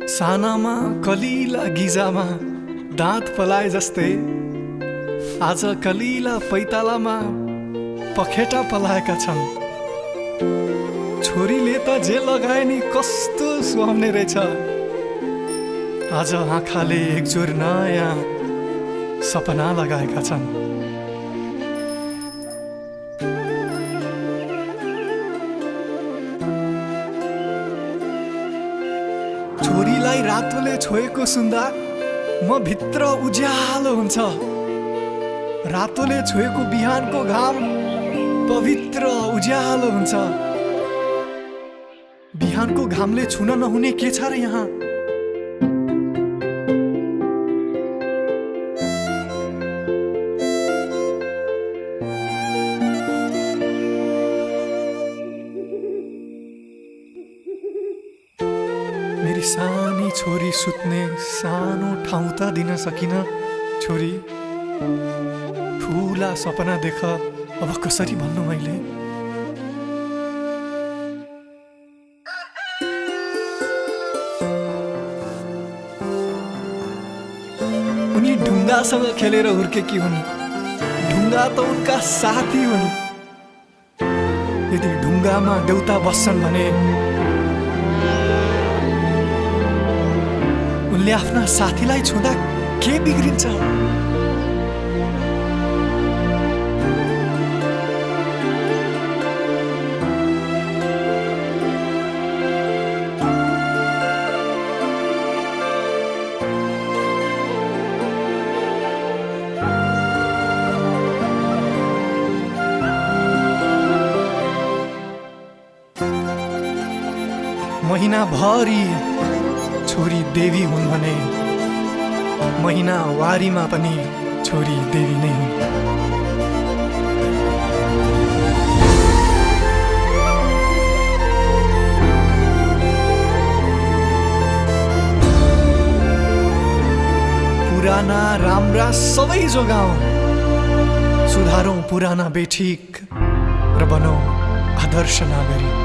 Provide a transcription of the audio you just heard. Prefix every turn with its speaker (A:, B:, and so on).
A: सानामा कलिला गिजामा दाँत पलाए जस्तै आज कलिला पैतालामा पखेटा पलाएका छन्। छोरीले त जे लगाए नि कस्तो सुहाउने रहेछ। आज आँखाले एकजोर नयाँ सपना लगाएका छन्। छोरीलाई रातोले छोएको सुन्दा म भित्र उज्यालो हुन्छ। रातोले छोएको बिहानको घाम पवित्र उज्यालो हुन्छ। बिहानको घामले छुन नहुने के छ र यहाँ? मेरी सानी छोरी सुत्ने सानो ठाउँ त दिन सकिन। छोरी ठुला सपना देख, अब कसरी भन्नु मैले? उनी ढुङ्गासँग खेलेर हुर्केकी हुन्। ढुङ्गा त उनका साथी हुन्। यदि ढुङ्गामा देउता बस्छन् भने उनले आफ्ना साथीलाई छुँदा के बिग्रिन्छ? महिनाभरि छोरी देवी हुन् भने महिना वारीमा पनि छोरी देवी नै हुन्। पुराना राम्रा सबै जोगाउँ, सुधारौँ पुराना बेठिक र बनौँ आदर्श नागरिक।